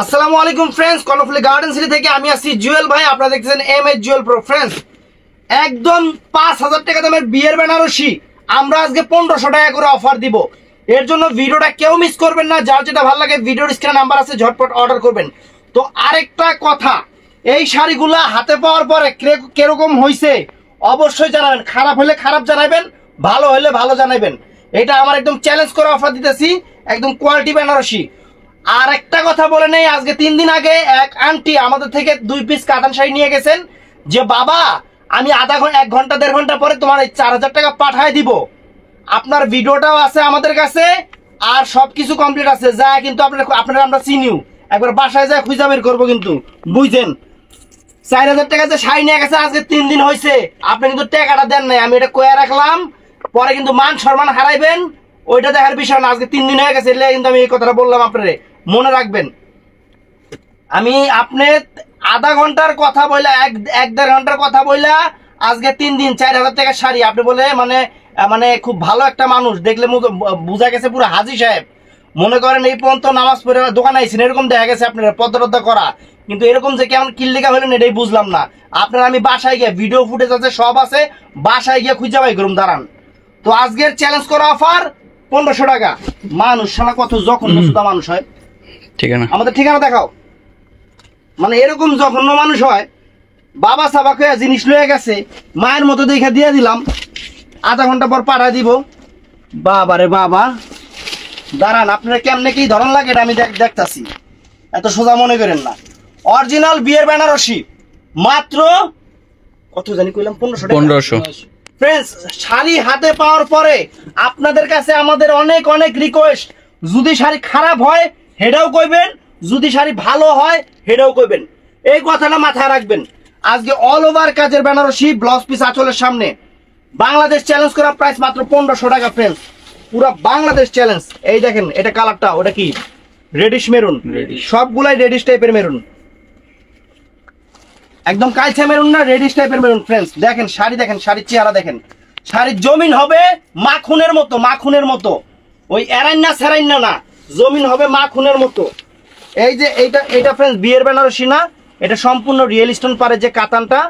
আসসালামু আলাইকুম friends, Karnaphuli garden city থেকে আমি আসছি জুয়েল ভাই। আপনারা দেখতেছেন এমএস জুয়েল প্রো। ফ্রেন্ডস, একদম 5,000 টাকা দামের বিয়ের বেনারসি আমরা আজকে 1500 টাকা করে অফার দিব। এর জন্য ভিডিওটা কেউ মিস করবেন না। যার যেটা ভালো লাগে ভিডিওর স্ক্রিনে নাম্বার আছে, ঝটপট অর্ডার করবেন। তো আরেকটা কথা, এই শাড়িগুলা হাতে পাওয়ার পরে কিরকম হয়েছে অবশ্যই জানাবেন। খারাপ হলে খারাপ জানাবেন, ভালো হলে ভালো জানাবেন। এটা আমার একদম চ্যালেঞ্জ করে অফার দিতেছি, একদম কোয়ালিটি বেনারসি। আর একটা কথা বলে নেই, আজকে 3 দিন আগে এক আন্টি আমাদের থেকে 2 পিস কাতান শাড়ি নিয়ে গেছেন যে বাবা আমি আধা ঘন্টা 1 ঘন্টা 1.5 ঘন্টা পরে তোমার এই 4000 টাকা পাঠায় দিব। আপনার ভিডিওটাও আছে আমাদের কাছে আর সবকিছু কমপ্লিট আছে। যা কিন্তু আপনারা আমরা চিনিও, একবার বাসায় যায় খুঁজে বের করবো। কিন্তু বুঝছেন, 4000 টাকা যে শাড়ি নিয়ে গেছে আজকে 3 দিন হয়েছে, আপনি কিন্তু টাকাটা দেন নাই। আমি এটা কয়ে রাখলাম, পরে কিন্তু মান সম্মান হারাইবেন, ওইটা দেখার বিষয় না। আজকে 3 দিন হয়ে গেছে, কিন্তু আমি এই কথাটা বললাম, আপনারে মনে রাখবেন। আমি আপনি আধা ঘন্টার কথা বললা 1-1.5 ঘন্টার কথা বললা আজকে 3 দিন 4000 টাকা শাড়ি আপনি বলে মানে খুব ভালো একটা মানুষ দেখলে বুঝা গেছে পুরো হাজি সাহেব। মনে করেন এই পর্যন্ত নামাজ পড়ে দোকানে আইছেন, এরকম দেখা গেছে আপনারা পদ্মরদ্ধা করা। কিন্তু এরকম যে কেমন কিল্লিকা হলেন এটাই বুঝলাম না। আপনারা আমি বাসায় গিয়ে ভিডিও ফুটেজ আছে, সব আছে, বাসায় গিয়ে খুঁজে পাই করুন, দাঁড়ান। তো আজকের চ্যালেঞ্জ করা অফার 1500 টাকা। মানুষ শালা কত জঘন্য সুদা মানুষ হয়। ঠিকানা আমাদের ঠিকানা দেখাও। মানে এরকম জঘন্য মানুষ হয়, বাবা সাবা খেয়ে জিনিস লয়ে গেছে, মায়ের মতো দেখে দিয়ে দিলাম, আধা ঘন্টা পর পাঠায় দিব। বাবা রে বাবা, দাঁড়ান আপনারা কেমনে কি ধরন লাগে এটা আমি দেখতাছি, এত সোজা মনে করেন না। অরিজিনাল বিয়ের বেনারসি মাত্র কত জানি কইলাম 1500 টাকা। ফ্রেন্ডস, শাড়ি হাতে পাওয়ার পরে আপনাদের কাছে আমাদের অনেক অনেক রিকোয়েস্ট, যদি শাড়ি খারাপ হয় হেডাও কইবেন, যদি শাড়ি ভালো হয় হেডাও কইবেন। এই কথাটা মাথায় রাখবেন। আজকে অল ওভার কাজের বেনারসি, ব্লাউজ পিস আঁচলের সামনে, বাংলাদেশ চ্যালেঞ্জ করা প্রাইস মাত্র 1500 টাকা। ফ্রেন্ডস, পুরো বাংলাদেশ চ্যালেঞ্জ। এই দেখেন, এটা কালারটা ওটা কি রেডিশ মেরুন, সবগুলাই রেডিশ টাইপের মেরুন, একদম কালচে মেরুন না, রেডিশ টাইপের মেরুন। ফ্রেন্ডস দেখেন শাড়ি, দেখেন শাড়ির চেহারা দেখেন। শাড়ির জমিন হবে মাখনের মতো, মাখনের মতো, ওই এরাইন্না সেরাইন্না না, জমিন হবে মাখনের মতো। এই যে এইটা ফ্রেন্ডস বিয়ের বেনারসি না, এটা সম্পূর্ণ রিয়েল স্টোন পারে যে কাতানটা।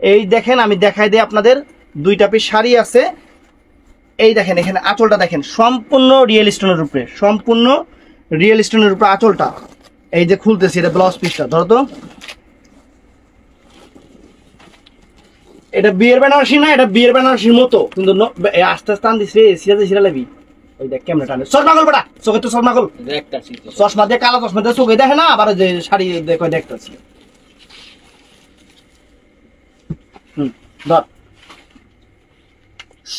এই দেখেন আমি দেখাই দিই আপনাদের, 2টা পিস শাড়ি আছে। এই দেখেন এখানে আঁচলটা দেখেন, সম্পূর্ণ রিয়েল স্টোনের উপরে, সম্পূর্ণ রিয়েল স্টোনের উপরে আঁচলটা। এই যে খুলতেছি, এটা ব্লাউজ পিসটা ধরো তো। এটা বিয়ের বেনারসি না, এটা বিয়ের বেনারসির মতো, কিন্তু আস্তে আস্তে আনদিস রে, সিরাজে সিরা লাগবি। ওই দেখ কেমনে টানে, চশমা খোল বেটা, চোখে তো চশমা খোল। চশমা দিয়ে, কালো চশমা দিয়ে চোখে দেখে না, আবার যে শাড়ি দেখো দেখতেছি। ধর,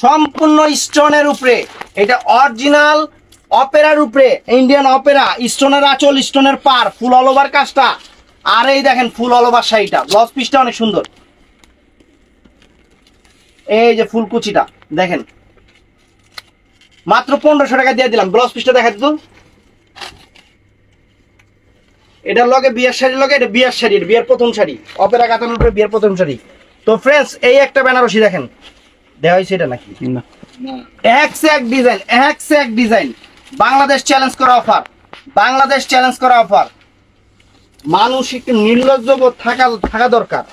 সম্পূর্ণ স্টোনের উপরে, এটা অরিজিনাল অপেরার উপরে, ইন্ডিয়ান অপেরা স্টোনের আঁচল, স্টোনের পার, ফুল অল ওভার কাজটা। আর এই দেখেন ফুল অল ওভার শাড়িটা, ব্লাউজ পিসটা অনেক সুন্দর। এই যে ফুলকুচিটা দেখেন, মাত্র 1500 টাকা দিয়ে দিলাম। ব্লাউজ পিসটা দেখা দিত, এটার লগে বিয়ের শাড়ির লগে, এটা বিয়ের শাড়ি, বিয়ের প্রথম শাড়ি, অপেরা কাতানোর উপরে বিয়ের প্রথম শাড়ি। তো ফ্রেন্ডস, এই একটা বেনারসি দেখেন, দেওয়া হয়েছে এটা নাকি না, এক সে এক ডিজাইন, এক সে এক ডিজাইন। বাংলাদেশ চ্যালেঞ্জ করা অফার, বাংলাদেশ চ্যালেঞ্জ করা অফার। মানুষ একটু নির্লজ্জ থাকা দরকার।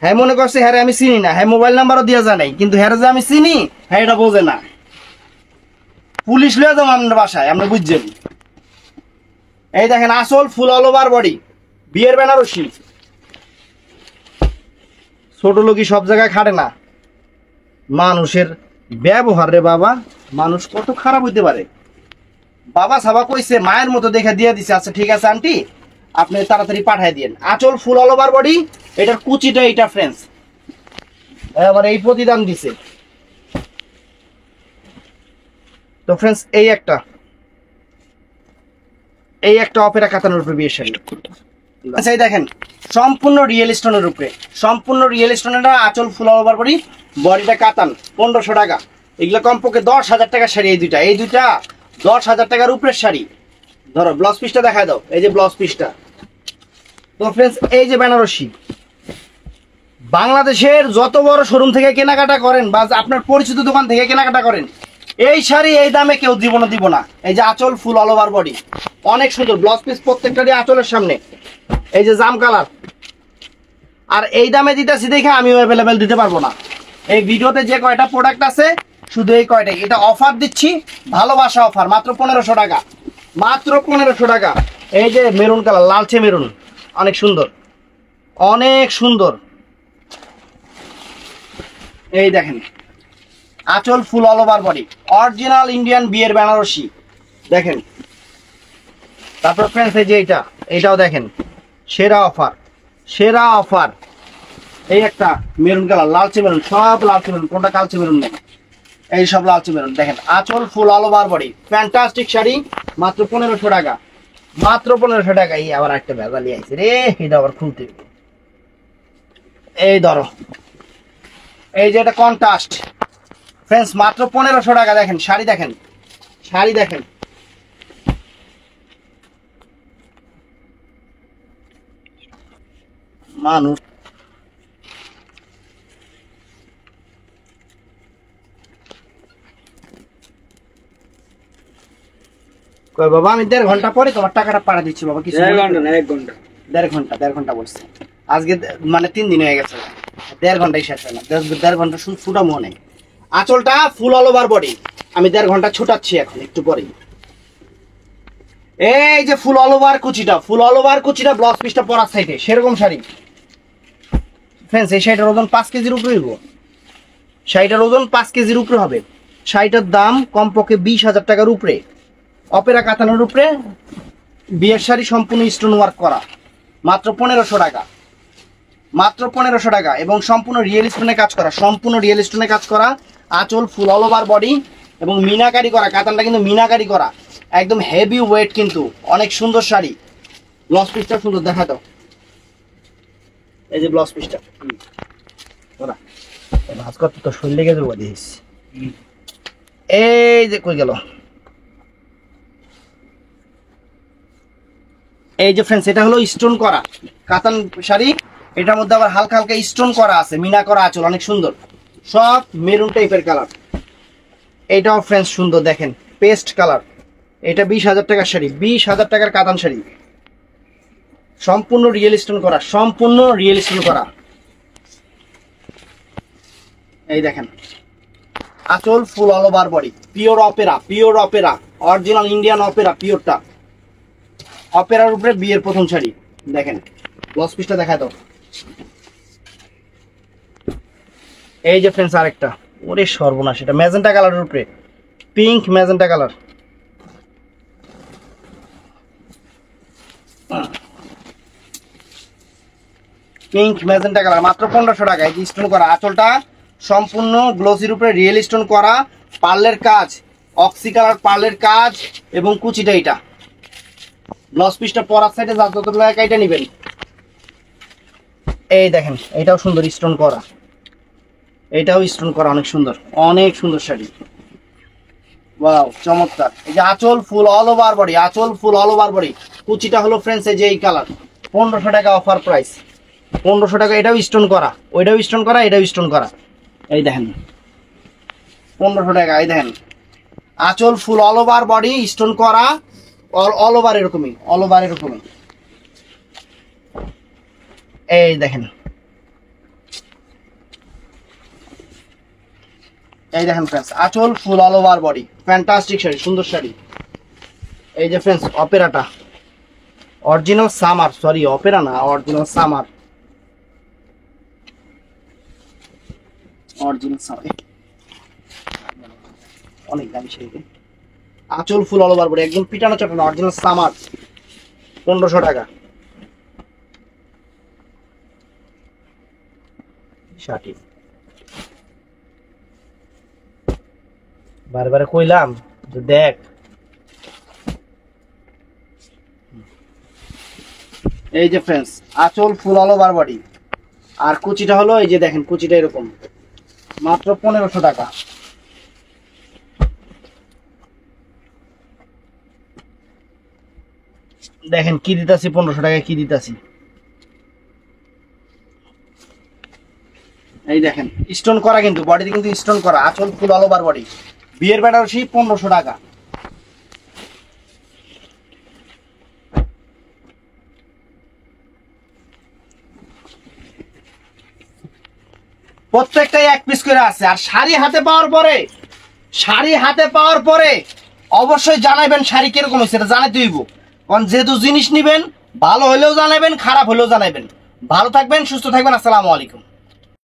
হ্যাঁ মনে করছে হ্যাঁ আমি চিনি না, হ্যাঁ মোবাইল নাম্বারও দিয়ে যায় নাই, কিন্তু হ্যাঁ যে আমি চিনি হ্যাঁ এটা বোঝে না। পুলিশ লয়ে যাবো আপনার বাসায়, আপনি বুঝছেন। এই দেখেন আসল ফুল অল ওভার বডি, বিয়ের বেনারসি। ছোট লোকই সব জায়গায় খাটে না। মানুষের ব্যবহার রে বাবা, মানুষ কত খারাপ হইতে পারে। বাবা সাবা কইছে মায়ের মতো দেখে দিয়ে দিছে। আচ্ছা ঠিক আছে আন্টি, আপনি তাড়াতাড়ি পাঠাই দিন। আঁচল ফুল অল ওভার বডি, এটার কুচিটা এইটা ফ্রেন্ডস, আবার এই প্রতিদান দিছে। তো ফ্রেন্ডস, এই একটা অপেরা কাতানোর উপরে বিয়ের শাড়ি। আচ্ছা এই দেখেন সম্পূর্ণ রিয়েল স্টোনের উপরে, সম্পূর্ণ রিয়েল স্টোনের আঁচল ফুল অল ওভার বডি, বডিটা কাতান। 1500 টাকা। এগুলো কমপক্ষে 10,000 টাকার শাড়ি। এই দুইটা 10,000 টাকার উপরের শাড়ি। ধরো ব্লাউজ পিসটা দেখায় দাও, এই যে ব্লাউজ পিসটা। তো ফ্রেন্ডস, এই যে বেনারসি, বাংলাদেশের যত বড় শোরুম থেকে কেনাকাটা করেন বা আপনার পরিচিত দোকান থেকে কেনাকাটা করেন, এই শাড়ি এই দামে কেউ দিব না। এই যে আঁচল ফুল অল ওভার বডি, অনেক সুন্দর ব্লাউজ পিস প্রত্যেকটারই আঁচলের সামনে এই যে জাম কালার। আর এই দামে দিতেছি দেখে আমিও অ্যাভেলেবেল দিতে পারবো না। এই ভিডিওতে যে কয়টা প্রোডাক্ট আছে শুধু এই কয়টাই, এটা অফার দিচ্ছি, ভালোবাসা অফার, মাত্র 1500 টাকা, মাত্র 1500 টাকা। এই যে মেরুন কালার, লালচে মেরুন, অনেক সুন্দর, অনেক সুন্দর। এই দেখেন আঁচল full all over body, original Indian বিয়ের বেনারসি দেখেন। তারপর ফ্রেন্ডস এই যে এইটাও দেখেন, সেরা অফার, সেরা অফার। এই একটা মেরুন কালার, লালচে মেরুন, সব লালচে মেরুন, কোনটা কালচে মেরুন নেই, এই সব লালচে মেরুন দেখেন। আঁচল full all over body, fantastic sari, মাত্র 1500 টাকা, মাত্র 1500 টাকা। এই আবার একটা ভেজালি আছে রে, এটা আবার খুলতে, এই ধরো, এই যে এটা কন্ট্রাস্ট ফ্রেন্ডস, মাত্র 1500 টাকা। দেখেন শাড়ি, দেখেন শাড়ি, দেখেন মানুষ কই বাবা, আমি 1.5 ঘন্টা পরে তোমার টাকাটা পাঠা দিচ্ছি বাবা। কিছু 1 ঘন্টা না, 1 ঘন্টা, 1.5 ঘন্টা বলছে আজকে, মানে 3 দিন হয়ে গেছে, 1.5 ঘন্টাই শেষ হয় না, 1.5 ঘন্টা ছুটা মনে। আঁচলটা ফুল অল ওভার বডি, আমি 1.5 ঘন্টা ছুটাচ্ছি এখন একটু পরেই। এই যে ফুল অল ওভার কুচিটা, ফুল অল ওভার কুচিটা ব্লাউজ পিসটা পরার সাইডে সেরকম শাড়ি ফ্রেন্ডস। এই শাড়িটার ওজন 5 কেজির উপরে হইব, শাড়িটার ওজন 5 কেজির উপরে হবে। শাড়িটার দাম কমপক্ষে 20,000 টাকার উপরে, অপেরা কাতানের উপরে বিয়ের শাড়ি, সম্পূর্ণ স্টোন ওয়ার্ক করা, মাত্র 1500 টাকা, মাত্র 1500 টাকা। এবং সম্পূর্ণ রিয়েল স্টোনে কাজ করা, সম্পূর্ণ রিয়েল স্টোনে কাজ করা। আঁচল ফুল অল ওভার বডি এবং মিনাকারি করা, কাতানটা কিন্তু মিনাকারি করা, একদম হেভি ওয়েট, কিন্তু অনেক সুন্দর শাড়ি। ব্লাউজ পিসটা সুন্দর, দেখা দাও, এই যে ব্লাউজ পিসটা, ভাজ করতে তো শরীর লেগে দেবো দিস। এই যে কই গেল, এই যে ফ্রেন্ডস, এটা হলো স্টোন করা কাতান শাড়ি, এটার মধ্যে আবার হালকা হালকা স্টোন করা আছে, মিনা করা আঁচল, অনেক সুন্দর, সব মেরুন টাইপের কালার। এইটাও ফ্রেন্ডস সুন্দর, দেখেন পেস্ট কালার। এটা 20,000 টাকার শাড়ি, 20,000 টাকার কাতান শাড়ি, সম্পূর্ণ রিয়েল স্টোন করা, সম্পূর্ণ রিয়েল স্টোন করা। এই দেখেন আঁচল full all over body, pure opera, pure opera, original Indian opera, পিওরটা অপেরার উপরে বিয়ের প্রথম শাড়ি। দেখেন ব্লাউজ পিসটা দেখা দাও। এই যে ফ্রেন্ডস আরেকটা, ওরে সর্বনাশ, এটা ম্যাজেন্টা কালারের উপরে, pink magenta colour, pink magenta colour, মাত্র 1500 টাকা। এই যে স্টোন করা আঁচলটা সম্পূর্ণ গ্লোসির উপরে রিয়েল স্টোন করা, পার্লের কাজ, অক্সি কালার পার্লের কাজ, এবং কুচিটা এটা। ব্লাউজ পিসটা পরার সাইডে যা যত লাগে এটা নেবেন। এই দেখেন এটাও সুন্দর স্টোন করা, এটাও স্টোন করা, অনেক সুন্দর, অনেক সুন্দর শাড়ি, ওয়াও চমৎকার। এই যে আঁচল ফুল অল ওভার বডি, আঁচল ফুল অল ওভার বডি, কুচিটা হলো ফ্রেন্ডস এই যে এই কালার, 1500 টাকা অফার প্রাইস, 1500 টাকা। এটাও স্টোন করা, ওইটাও স্টোন করা, এটাও স্টোন করা। এই দেখেন 1500 টাকা। এই দেখেন আঁচল full all over body, stone করা, অল ওভার এরকমই, অল ওভার এরকমই। এই দেখেন, এই দেখেন ফ্রেন্ডস আঁচল full all over body, fantastic sari, সুন্দর শাড়ি। এই যে ফ্রেন্ডস অপেরাটা, অরিজিনাল সামার, সরি অপেরা না, অরিজিনাল সামার, অরিজিনাল সামার, অনেক দামি শাড়ি। আঁচল ফুল অল ওভার বডি, একদম পিটানো চাটানো, অরিজিনাল সামার, 1500 টাকা শাড়ি। বারে কইলাম যে দেখ, এই যে ফ্রেন্ডস আঁচল ফুল অল ওভার বডি, আর কুচিটা হলো এই যে দেখেন, কুচিটা এরকম, মাত্র 1500 টাকা। দেখেন কি দিতাছি, 1500 টাকায় কি দিতাছি। এই দেখেন স্টোন করা, কিন্তু বডিতে কিন্তু স্টোন করা, আঁচল ফুল অল ওভার বডি, বিয়ের বেনারসি 1500 টাকা। প্রত্যেকটাই 1 পিস করে আছে। আর শাড়ি হাতে পাওয়ার পরে অবশ্যই জানাবেন শাড়ি কিরকম হয়েছে, এটা জানাতে হইব। কারণ যেহেতু জিনিস নিবেন, ভালো হলেও জানাবেন, খারাপ হলেও জানাবেন। ভালো থাকবেন, সুস্থ থাকবেন। আসসালামু আলাইকুম।